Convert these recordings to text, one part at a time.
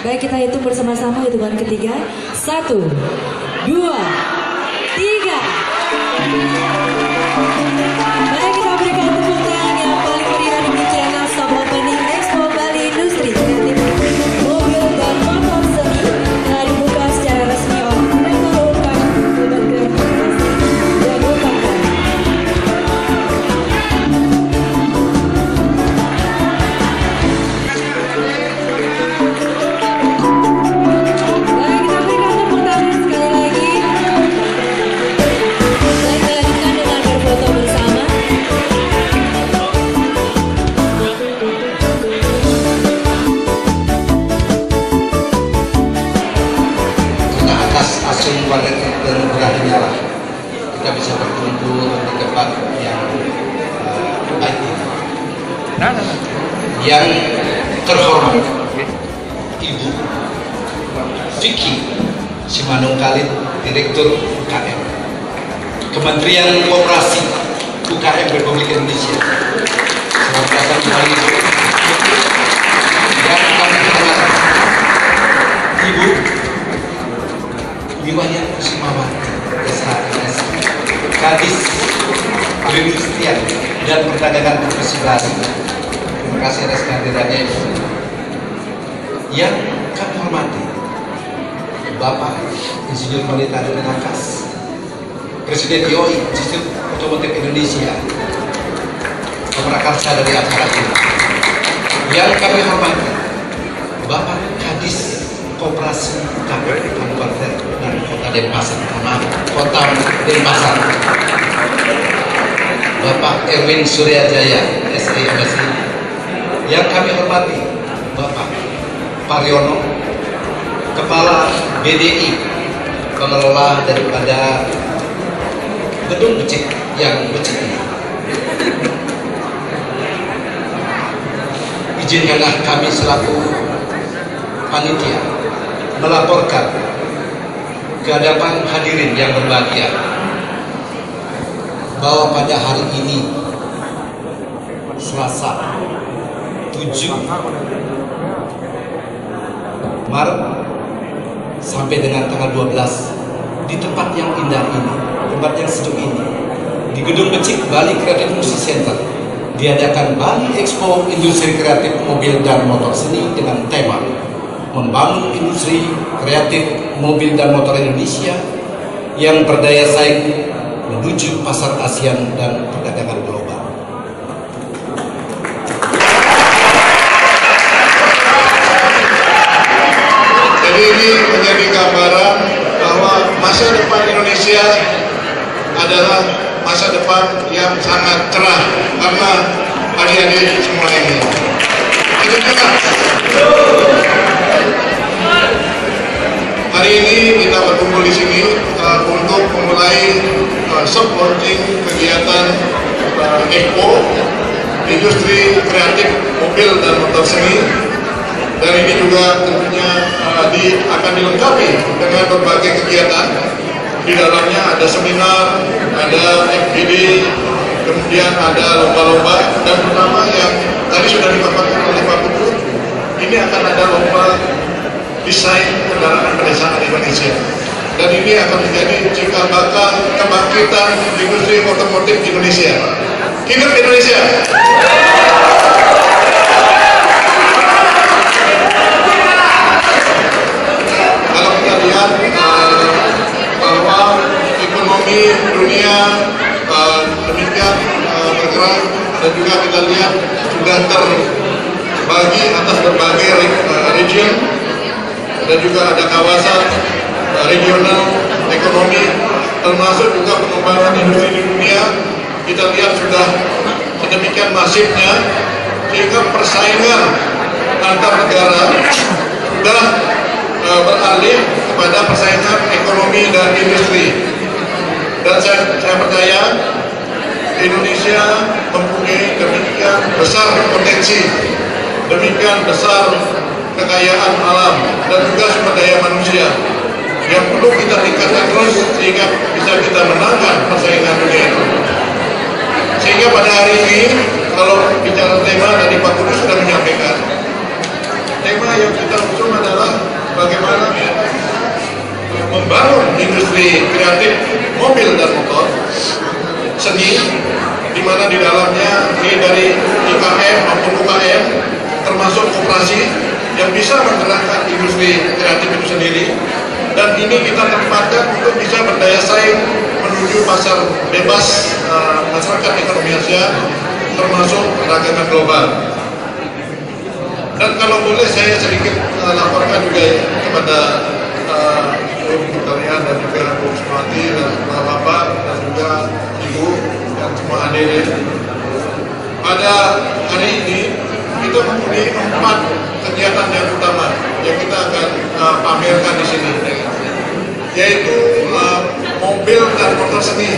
Baik, kita hitung bersama-sama hitungan ketiga. 1, 2, 3. Baik, kita berikan tepuk tangan yang paling meriah di channel Soft Opening Expo Bali Industri Kreatif Mobil dan Motor Seni telah dibuka secara resmi oleh Menko Polhukam Kementerian Investasi dan Usaha. Warga dan negara lah kita bisa berkumpul di tempat yang baik ini. Yang terhormat Ibu Vicky Simanungkalit, Direktur UKM Kementerian Koperasi UKM Republik Indonesia. Selamat datang kembali. Yang kami hormati Ibu Wiwaya Kusumawati, SHMS, Kadis Perindustrian dan Perdagangan Provinsi Bali. Terima kasih atas kehadirannya. Yang kami hormati Bapak Insinyur Malita Nakas, Presiden YOI Institut Otomotif Indonesia, pemerakarsa dari acara ini. Yang kami hormati Bapak Kadis Koperasi Kabupaten dan Kota Denpasar, Kota Denpasar, Bapak Erwin Suryajaya, SIMSI. Yang kami hormati Bapak Paryono, Kepala BDI, pengelola daripada gedung becik yang becik ini. Izinkanlah kami selaku panitia melaporkan ke hadapan hadirin yang berbahagia bahwa pada hari ini Selasa 7 Maret sampai dengan tanggal 12 di tempat yang indah ini, tempat yang sejuk ini, di Gedung Becik Bali Creative Music Center diadakan Bali Expo Industri Kreatif Mobil dan Motor Seni dengan tema membangun industri kreatif mobil dan motor Indonesia yang berdaya saing menuju pasar ASEAN dan perdagangan global. Jadi ini menjadi gambaran bahwa masa depan Indonesia adalah masa depan yang sangat cerah karena adik-adik semua ini. Itu juga. Hari ini kita berkumpul di sini untuk memulai supporting kegiatan Expo Industri Kreatif Mobil dan Motor Seni, dan ini juga tentunya akan dilengkapi dengan berbagai kegiatan. Di dalamnya ada seminar, ada FGD, kemudian ada lomba-lomba, dan pertama yang tadi sudah dipaparkan oleh Pak Putut, ini akan ada lomba desain kendaraan pedesaan Indonesia, dan ini akan menjadi cikal bakal kebangkitan industri otomotif Indonesia. Hidup Indonesia! Kalau kita lihat bahwa ekonomi dunia demikian bergerak, dan juga kita lihat sudah terbagi atas berbagai region, dan juga ada kawasan regional ekonomi, termasuk juga pengembangan industri di dunia. Kita lihat sudah sedemikian masifnya sehingga persaingan antar negara sudah beralih kepada persaingan ekonomi dan industri. Dan saya percaya Indonesia mempunyai demikian besar potensi, demikian besar kekayaan alam, dan juga sumber daya manusia yang perlu kita tingkatkan terus sehingga bisa kita menangkan persaingan dunia itu. Sehingga pada hari ini kalau bicara tema, dari Pak Kudus sudah menyampaikan, tema yang kita usung adalah industri kreatif mobil dan motor seni, di mana di dalamnya ini dari IKM maupun UKM termasuk koperasi yang bisa menggerakkan industri kreatif itu sendiri, dan ini kita tempatkan untuk bisa berdaya saing menuju pasar bebas masyarakat ekonomi Asia termasuk perdagangan global. Dan kalau boleh saya sedikit laporkan juga ya, kepada Bu Tarian dan juga Bu Sumati dan Bapak dan juga Ibu dan semua hadir. Pada hari ini kita mempunyai 4 kegiatan yang utama yang kita akan pamerkan di sini, yaitu mobil dan motor seni.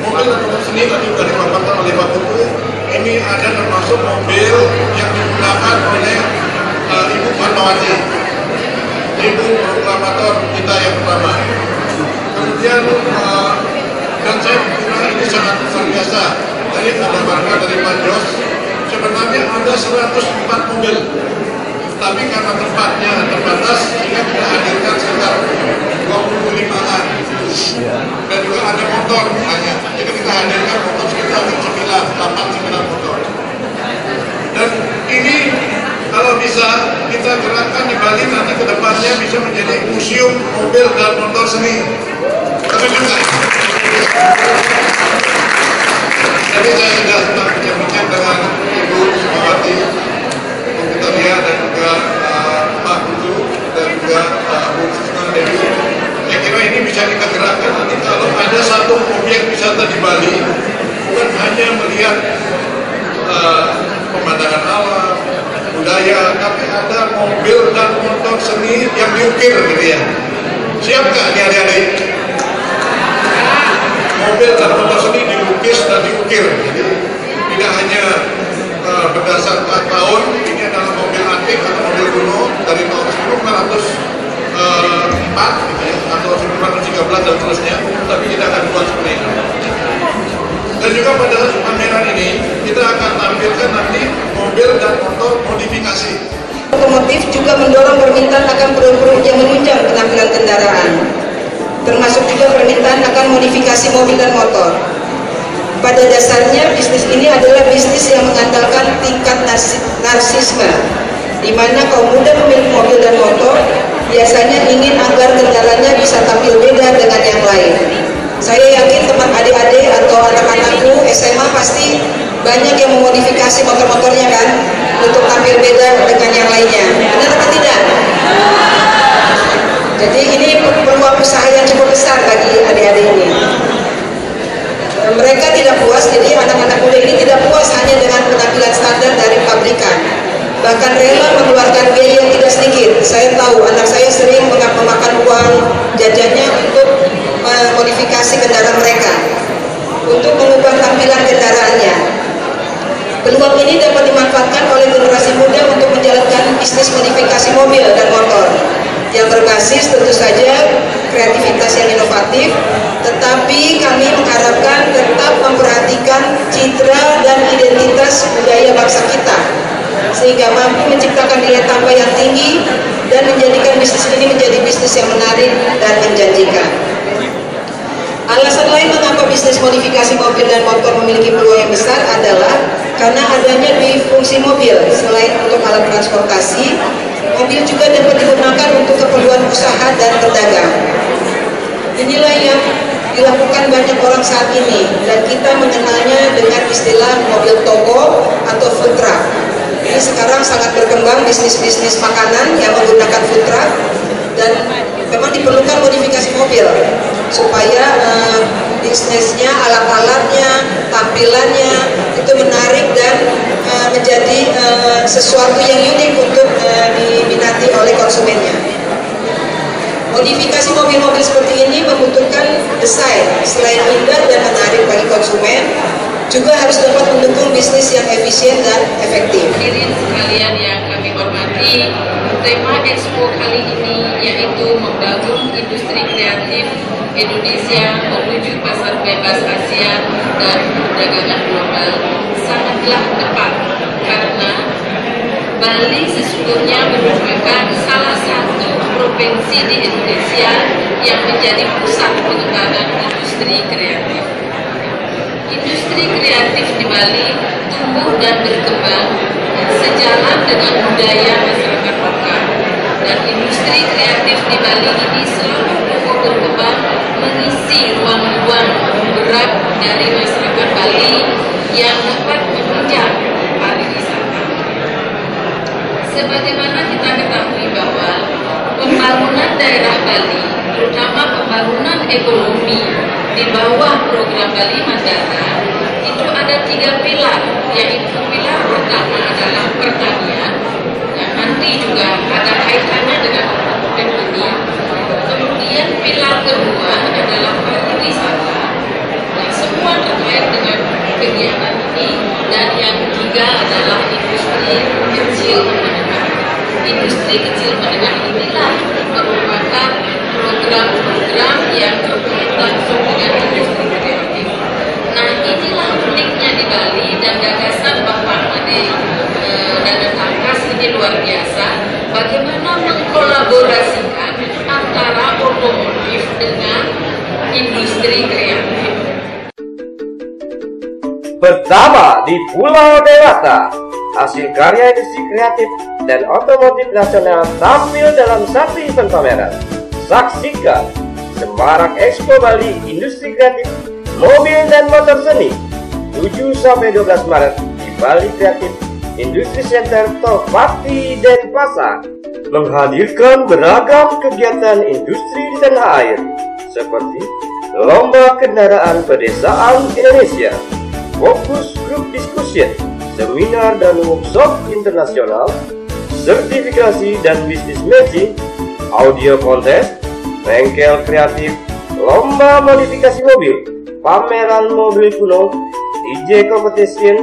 Mobil dan motor seni tadi sudah dipaparkan oleh Pak Kuku. Ini ada termasuk mobil yang digunakan oleh Ibu Fatmawati, Ibu proklamator kita yang pertama. Kemudian dan saya kira ini sangat luar biasa. Tadi ada bangga dari Pak Jos. Sebenarnya ada 104 mobil, tapi karena tempatnya terbatas, sehingga kita hadirkan sekitar 25-an. Dan juga ada motor hanya, jadi kita hadirkan motor sekitar 8-9 motor. Dan ini kalau bisa kita gerakkan di Bali, nanti ke depannya bisa menjadi museum mobil dan motor seni. Tapi juga jadi saya sudah bincang-bincang dengan Ibu Sumawati, Bu Vitalia dan juga Pak Kudu dan juga Bu Susna Dewi. Saya kira ini bisa kita gerakkan nanti kalau ada satu objek wisata di Bali, bukan hanya melihat pemandangan alam, budaya, tapi ada mobil dan motor seni yang diukir gitu ya. Siap nggak nih adik-adik? Mobil dan motor seni dilukis dan diukir. Jadi tidak hanya berdasarkan tahun, ini adalah mobil antik atau mobil kuno dari tahun 1904 gitu ya, atau 1913 dan seterusnya, tapi kita akan buat seperti itu. Dan juga pada pameran ini kita akan tampilkan nanti mobil dan motor modifikasi. Otomotif juga mendorong permintaan akan produk-produk yang menunjang penampilan kendaraan, termasuk juga permintaan akan modifikasi mobil dan motor. Pada dasarnya bisnis ini adalah bisnis yang mengandalkan tingkat narsisme, di mana kaum muda pemilik mobil dan motor biasanya ingin agar kendaraannya bisa tampil beda dengan yang lain. Saya yakin teman adik-adik atau anak-anakku SMA pasti banyak yang memodifikasi motor-motornya kan, untuk tampil beda dengan yang lainnya. Benar atau tidak? Jadi ini peluang usaha yang cukup besar bagi adik-adik ini. Mereka tidak puas, jadi anak-anak muda ini tidak puas hanya dengan penampilan standar dari pabrikan, bahkan rela mengeluarkan biaya yang tidak sedikit. Saya tahu anak saya sering memakan uang jajannya untuk modifikasi kendaraan mereka, untuk mengubah tampilan kendaraannya. Peluang ini dapat dimanfaatkan oleh generasi muda untuk menjalankan bisnis modifikasi mobil dan motor yang berbasis tentu saja kreativitas yang inovatif, tetapi kami mengharapkan tetap memperhatikan citra dan identitas budaya bangsa kita, sehingga mampu menciptakan nilai tambah yang tinggi dan menjadikan bisnis ini menjadi bisnis yang menarik dan menjanjikan. Alasan lain mengapa bisnis modifikasi mobil dan motor memiliki peluang yang besar adalah karena adanya dui fungsi mobil. Selain untuk alat transportasi, mobil juga dapat digunakan untuk keperluan usaha dan berdagang. Inilah yang dilakukan banyak orang saat ini, dan kita mengenalnya dengan istilah mobil toko atau food truck. Ini sekarang sangat berkembang bisnis-bisnis makanan yang menggunakan food truck, dan memang diperlukan modifikasi mobil supaya bisnisnya, alat-alatnya, tampilannya itu menarik dan menjadi sesuatu yang unik untuk diminati oleh konsumennya. Modifikasi mobil-mobil seperti ini membutuhkan desain selain indah dan menarik bagi konsumen, juga harus dapat mendukung bisnis yang efisien dan efektif. Hadirin sekalian yang kami hormati, tema Expo kali ini yaitu membangun industri kreatif Indonesia menuju pasar bebas Asia dan perdagangan global sangatlah tepat, karena Bali sesungguhnya merupakan salah satu provinsi di Indonesia yang menjadi pusat pengembangan industri kreatif. Industri kreatif di Bali tumbuh dan berkembang sejalan dengan budaya masyarakat lokal, dan industri kreatif di Bali ini selalu tumbuh berkembang mengisi ruang-ruang gerak dari masyarakat Bali yang dapat menunjang pariwisata. Sebagaimana kita ketahui bahwa pembangunan daerah Bali, terutama pembangunan ekonomi di bawah program Bali Mandala, itu ada 3 pilar, yaitu pilar pertama adalah pertanian, yang nanti juga ada kaitannya dengan ekonomi. Kemudian pilar kedua adalah pariwisata, yang semua terkait dengan kegiatan ini, dan yang ketiga adalah industri kecil menengah. Industri kecil menengah inilah merupakan program-program yang terkait langsung dengan industri kreatif. Nah, inilah uniknya di Bali, dan gagasan Bapak Ade Dadan Angkas ini luar biasa. Bagaimana mengkolaborasikan antara otomotif dengan industri kreatif. Pertama di Pulau Dewata, hasil karya industri kreatif dan otomotif nasional tampil dalam satu event pameran. Saksikan Semarak Expo Bali Industri Kreatif Mobil dan Motor Seni 7-12 Maret di Bali Kreatif Industri Center Tolpati Denpasar, menghadirkan beragam kegiatan industri di tanah air seperti lomba kendaraan pedesaan Indonesia, fokus grup discussion, seminar dan workshop internasional, sertifikasi dan bisnis matching, audio kontes, bengkel kreatif, lomba modifikasi mobil, pameran mobil kuno, DJ competition,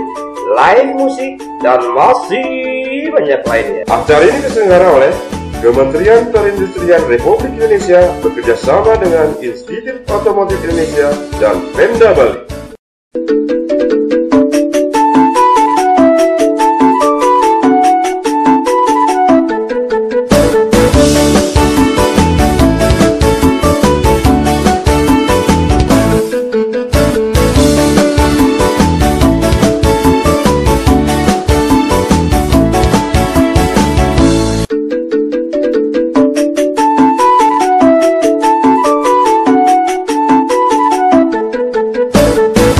live musik, dan masih banyak lainnya. Acara ini diselenggarakan oleh Kementerian Perindustrian Republik Indonesia bekerjasama dengan Institut Otomotif Indonesia dan Pemda Bali.